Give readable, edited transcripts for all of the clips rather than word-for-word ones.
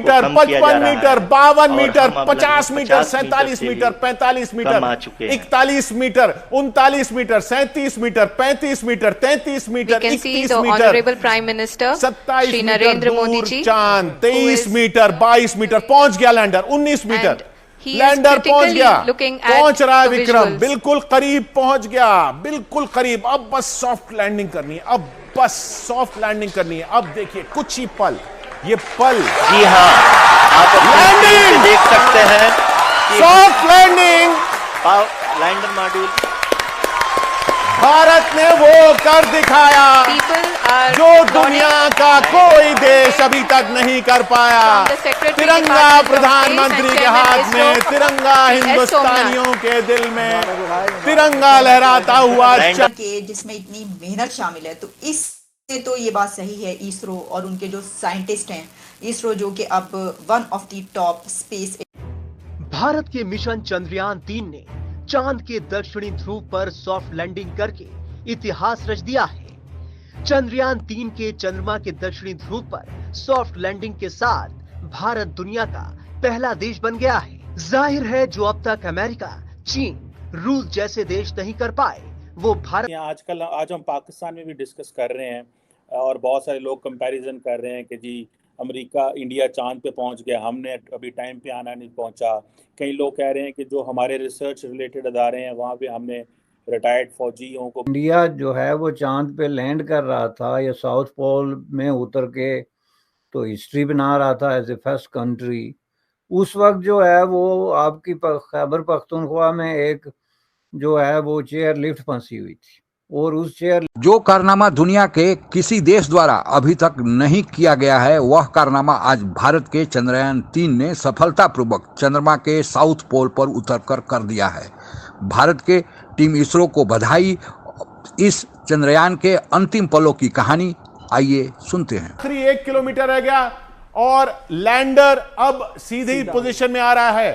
Metre, 55 metre, 52 metre, 50 metre, 47 metre, 45 metre, 41 metre, 39 metre, 37 metre, 35 metre, 33 metre, 31 metre, prime minister 27 Shri metre Narendra Modi दूर जी, चांद, 23 metre, 22 metre, पहुंच गया lander, 19 metre, lander पहुंच गया, पहुंच रहा है विक्रम, बिल्कुल करीब पहुंच गया, बिल्कुल करीब। अब बस सॉफ्ट लैंडिंग करनी है, अब बस सॉफ्ट लैंडिंग करनी है। अब देखिए कुछ ही पल, ये पल, जी हाँ, आप लैंडिंग देख सकते हैं soft landing, lander module Bharat ने वो कर दिखाया जो दुनिया का कोई देश अभी तक नहीं कर पाया। तिरंगा प्रधानमंत्री के हाथ में, तिरंगा हिंदुस्तानियों के दिल में, तिरंगा लहराता हुआ के जिसमें इतनी मेहनत शामिल है। तो इससे तो ये बात सही है, इसरो और उनके जो साइंटिस्ट हैं, इसरो जो कि अब one of the top space. Bharat के मिशन चंद्रयान-3 ने चांद के दक्षिणी ध्रुव पर सॉफ्ट लैंडिंग करके इतिहास रच दिया है। चंद्रयान-3 के चंद्रमा के दक्षिणी ध्रुव पर सॉफ्ट लैंडिंग के साथ भारत दुनिया का पहला देश बन गया है। जाहिर है जो अब तक अमेरिका, चीन, रूस जैसे देश नहीं कर पाए, वो भारत। आज हम पाकिस्तान में भी डिस्कस कर रहे हैं और बहुत सारे लोग कंपैरिजन कर रहे हैं कि जी अमेरिका, इंडिया चांद पे पहुंच गया, हमने अभी टाइम पे आना नहीं पहुंचा। कई लोग कह रहे हैं कि जो हमारे रिसर्च रिलेटेड अदारे हैं वहाँ पे हमने रिटायर्ड फौजियों को, इंडिया जो है वो चांद पे लैंड कर रहा था या साउथ पोल में उतर के तो हिस्ट्री बना रहा था एज ए फर्स्ट कंट्री। उस वक्त जो है वो आपकी खैबर पख्तूनख्वा में एक जो है वो चेयर लिफ्ट फंसी हुई थी और उस चेयर जो कारनामा दुनिया के किसी देश द्वारा अभी तक नहीं किया गया है, वह कारनामा आज भारत के चंद्रयान-3 ने सफलतापूर्वक चंद्रमा के साउथ पोल पर उतरकर कर दिया है। भारत के टीम इसरो को बधाई। इस चंद्रयान के अंतिम पलों की कहानी आइए सुनते हैं। 1 किलोमीटर रह गया और लैंडर अब सीधी पोजीशन में आ रहा है।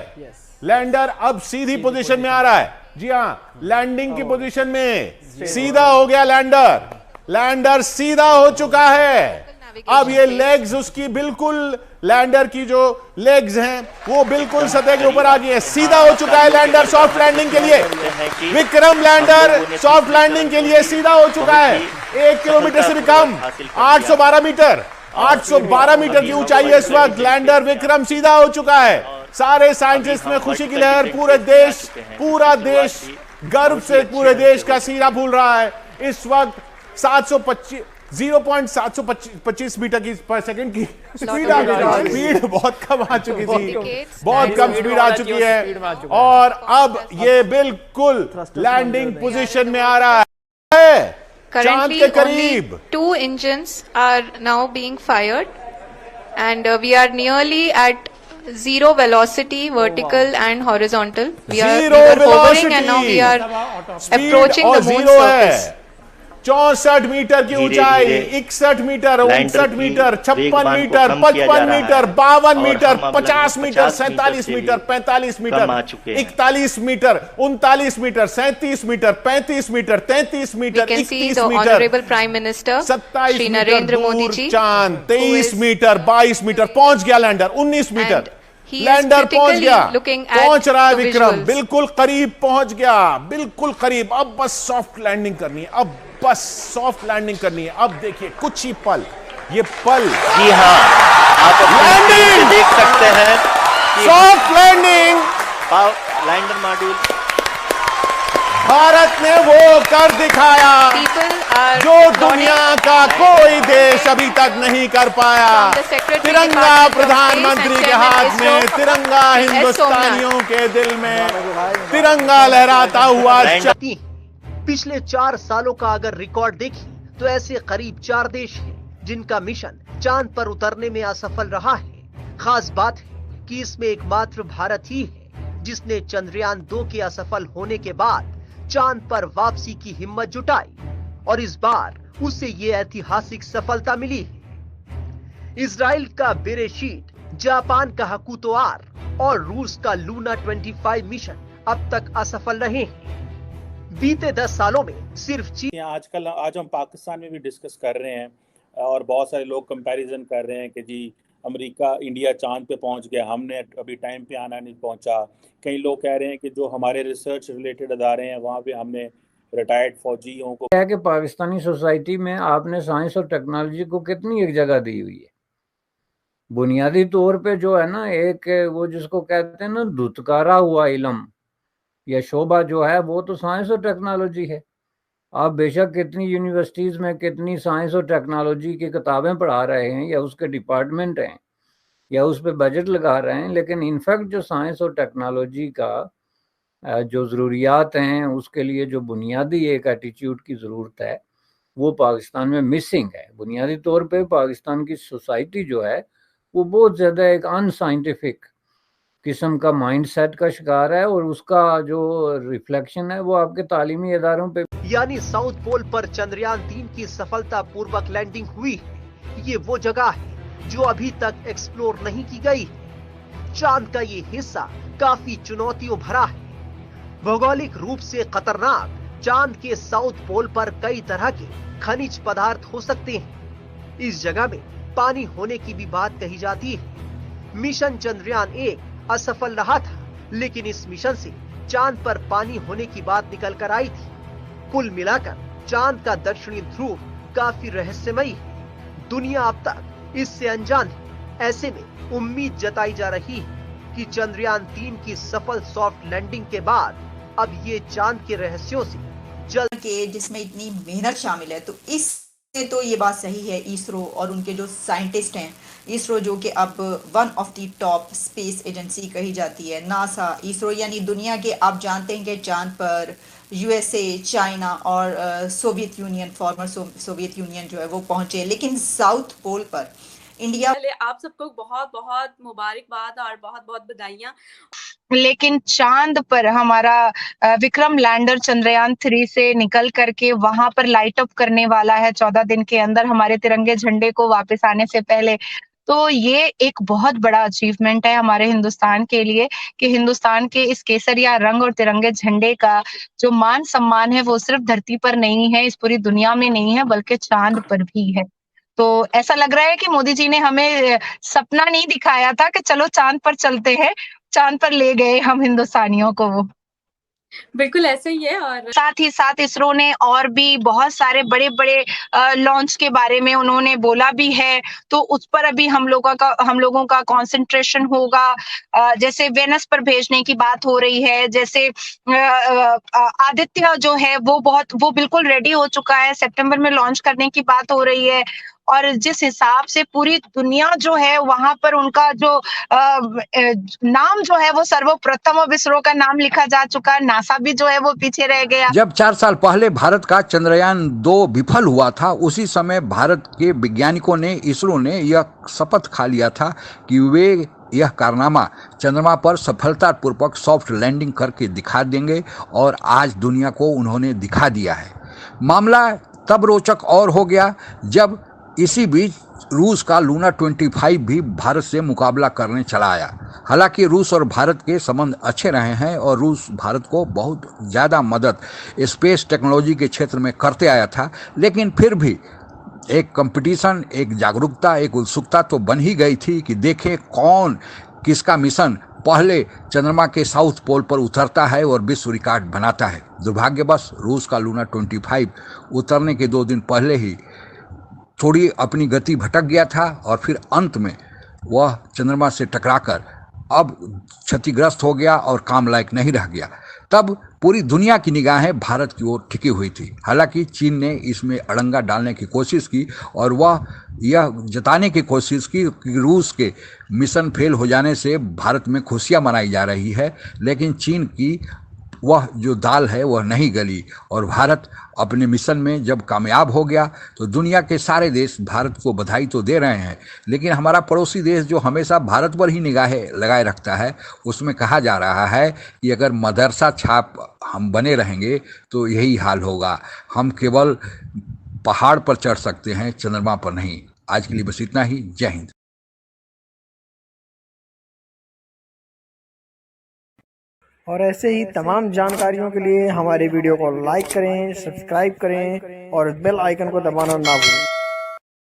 लैंडर अब सीधी पोजीशन में आ रहा है। जी हाँ, लैंडिंग की पोजीशन में सीधा हो गया लैंडर। लैंडर सीधा हो चुका है। अब ये लेग्स उसकी बिल्कुल, लैंडर की जो लेग्स हैं वो बिल्कुल सतह के ऊपर आ गई है। सीधा हो चुका है लैंडर सॉफ्ट लैंडिंग के लिए। विक्रम लैंडर सॉफ्ट लैंडिंग के लिए सीधा हो चुका है। 1 किलोमीटर से भी कम, 812 मीटर, 812 मीटर की ऊंचाई है इस वक्त। लैंडर विक्रम सीधा हो चुका है। सारे साइंटिस्ट में खुशी की लहर, पूरा देश गर्व से पूरे देश का सीना फूल रहा है। इस वक्त 0.725 मीटर की पर सेकंड की स्पीड आ गई। स्पीड बहुत कम आ चुकी थी, बहुत कम स्पीड आ चुकी है और अब ये बिल्कुल लैंडिंग पोजीशन में आ रहा है। चांद के करीब 2 engines are now being fired and we are nearly at zero velocity, vertical and horizontal. We were hovering and now we are approaching the moon surface. 64 metre की ऊंचाई, 61 metre, 59 metre, 56 metre, 55 metre, 52 metre, 50 metre, 47 metre, 45 metre, 41 metre, 39 metre, 37 metre, 35 metre, 33 metre, 31 metre, prime minister 27 Shri metre Narendra Modi दूर जी, चांद, 23 metre, 22 metre, पहुंच गया lander, 19 metre, lander पहुंच गया, पहुंच रहा है विक्रम, बिल्कुल करीब पहुंच गया, बिल्कुल करीब। अब बस सॉफ्ट लैंडिंग करनी है, अब बस सॉफ्ट लैंडिंग करनी है। अब देखिए कुछ ही पल, ये पल, जी हाँ, आप लैंडिंग देख सकते हैं soft landing, lander module Bharat ने वो कर दिखाया जो दुनिया का कोई देश अभी तक नहीं कर पाया। तिरंगा प्रधानमंत्री के हाथ में, तिरंगा हिंदुस्तानियों के दिल में, तिरंगा लहराता हुआ। पिछले 4 सालों का अगर रिकॉर्ड देखी तो ऐसे करीब 4 देश हैं जिनका मिशन चांद पर उतरने में असफल रहा है। खास बात है कि इसमें एकमात्र भारत ही है जिसने चंद्रयान-2 के असफल होने के बाद चांद पर वापसी की हिम्मत जुटाई और इस बार उसे ये ऐतिहासिक सफलता मिली है। इजराइल का बेरेशीट, जापान का हकुतो आर और रूस का लूना 25 मिशन अब तक असफल रहे हैं। बीते 10 सालों में सिर्फ चीन। आज हम पाकिस्तान में भी डिस्कस कर रहे हैं और बहुत सारे लोग कंपैरिजन कर रहे हैं कि जी अमेरिका इंडिया चांद पे पहुंच गया, हमने अभी टाइम पे आना नहीं पहुंचा। कई लोग कह रहे हैं कि जो हमारे रिसर्च रिलेटेड अदारे हैं वहाँ पे हमने रिटायर्ड फौजियों को है कि पाकिस्तानी सोसाइटी में आपने साइंस और टेक्नोलॉजी को कितनी एक जगह दी हुई है। बुनियादी तौर पे जो है ना, एक वो जिसको कहते हैं ना धुतकारा हुआ इल्म या शोबा जो है, वो तो साइंस और टेक्नोलॉजी है। आप बेशक कितनी यूनिवर्सिटीज में कितनी साइंस और टेक्नोलॉजी की किताबें पढ़ा रहे हैं या उसके डिपार्टमेंट हैं या उस पर बजट लगा रहे हैं, लेकिन इनफैक्ट जो साइंस और टेक्नोलॉजी का जो ज़रूरियात हैं, उसके लिए जो बुनियादी एक एटीट्यूड की ज़रूरत है, वो पाकिस्तान में मिसिंग है। बुनियादी तौर पे पाकिस्तान की सोसाइटी जो है वो बहुत ज़्यादा एक अनसाइंटिफिक किस्म का माइंडसेट का शिकार है, और उसका जो रिफ्लेक्शन है वो आपके तालीमी इदारों पे। यानी साउथ पोल पर चंद्रयान 3 की सफलतापूर्वक लैंडिंग हुई है। ये वो जगह है जो अभी तक एक्सप्लोर नहीं की गई। चांद का ये हिस्सा काफी चुनौतियों भरा है, भौगोलिक रूप से खतरनाक। चांद के साउथ पोल पर कई तरह के खनिज पदार्थ हो सकते हैं। इस जगह में पानी होने की भी बात कही जाती है। मिशन चंद्रयान 1 असफल रहा था, लेकिन इस मिशन से चांद पर पानी होने की बात निकल कर आई थी। कुल मिलाकर चांद का दक्षिणी ध्रुव काफी रहस्यमयी है। दुनिया अब तक इससे अनजान है। ऐसे में उम्मीद जताई जा रही है कि चंद्रयान 3 की सफल सॉफ्ट लैंडिंग के बाद अब ये चांद के रहस्यों से जल्द के जिसमें इतनी मेहनत शामिल है, तो इससे तो ये बात सही है इसरो और उनके जो साइंटिस्ट हैं, इसरो जो कि अब one of the top space agency कही जाती है, नासा, इसरो, यानी दुनिया के आप जानते हैं कि चांद पर यूएसए, चाइना और Soviet union, former Soviet union जो है वो पहुंचे, लेकिन साउथ पोल पर इंडिया। पहले आप सबको बहुत बहुत मुबारकबाद और बहुत बहुत बधाइयाँ। लेकिन चांद पर हमारा विक्रम लैंडर चंद्रयान 3 से निकल करके वहां पर लाइट अप करने वाला है 14 दिन के अंदर हमारे तिरंगे झंडे को वापस आने से पहले। तो ये एक बहुत बड़ा अचीवमेंट है हमारे हिंदुस्तान के लिए कि हिंदुस्तान के इस केसरिया रंग और तिरंगे झंडे का जो मान सम्मान है वो सिर्फ धरती पर नहीं है, इस पूरी दुनिया में नहीं है, बल्कि चांद पर भी है। तो ऐसा लग रहा है कि मोदी जी ने हमें सपना नहीं दिखाया था कि चलो चांद पर चलते हैं, चांद पर ले गए हम हिंदुस्तानियों को वो। बिल्कुल ऐसे ही है। और साथ ही साथ इसरो ने और भी बहुत सारे बड़े बड़े लॉन्च के बारे में उन्होंने बोला भी है, तो उस पर अभी हम लोगों का कंसंट्रेशन होगा। जैसे वेनस पर भेजने की बात हो रही है, जैसे आदित्य जो है वो बिल्कुल रेडी हो चुका है, सितंबर में लॉन्च करने की बात हो रही है। और जिस हिसाब से पूरी दुनिया जो है वहां पर उनका जो नाम जो है वो सर्वप्रथम अब इसरो का नाम लिखा जा चुका है, नासा भी जो है वो पीछे रह गया। जब 4 साल पहले भारत का चंद्रयान 2 विफल हुआ था, उसी समय भारत के वैज्ञानिकों ने, इसरो ने यह शपथ खा लिया था कि वे यह कारनामा चंद्रमा पर सफलतापूर्वक सॉफ्ट लैंडिंग करके दिखा देंगे, और आज दुनिया को उन्होंने दिखा दिया है। मामला तब रोचक और हो गया जब इसी बीच रूस का लूना 25 भी भारत से मुकाबला करने चला आया। हालांकि रूस और भारत के संबंध अच्छे रहे हैं और रूस भारत को बहुत ज़्यादा मदद स्पेस टेक्नोलॉजी के क्षेत्र में करते आया था, लेकिन फिर भी एक कंपटीशन, एक जागरूकता, एक उत्सुकता तो बन ही गई थी कि देखें कौन किसका मिशन पहले चंद्रमा के साउथ पोल पर उतरता है और विश्व रिकॉर्ड बनाता है। दुर्भाग्यवश रूस का लूना 25 उतरने के 2 दिन पहले ही थोड़ी अपनी गति भटक गया था, और फिर अंत में वह चंद्रमा से टकराकर अब क्षतिग्रस्त हो गया और काम लायक नहीं रह गया। तब पूरी दुनिया की निगाहें भारत की ओर टिकी हुई थी। हालांकि चीन ने इसमें अड़ंगा डालने की कोशिश की और वह यह जताने की कोशिश की कि रूस के मिशन फेल हो जाने से भारत में खुशियां मनाई जा रही है, लेकिन चीन की वह जो दाल है वह नहीं गली, और भारत अपने मिशन में जब कामयाब हो गया तो दुनिया के सारे देश भारत को बधाई तो दे रहे हैं, लेकिन हमारा पड़ोसी देश जो हमेशा भारत पर ही निगाहें लगाए रखता है, उसमें कहा जा रहा है कि अगर मदरसा छाप हम बने रहेंगे तो यही हाल होगा। हम केवल पहाड़ पर चढ़ सकते हैं, चंद्रमा पर नहीं। आज के लिए बस इतना ही। जय हिंद। और ऐसे ही तमाम जानकारियों के लिए हमारे वीडियो को लाइक करें, सब्सक्राइब करें और बेल आइकन को दबाना ना भूलें।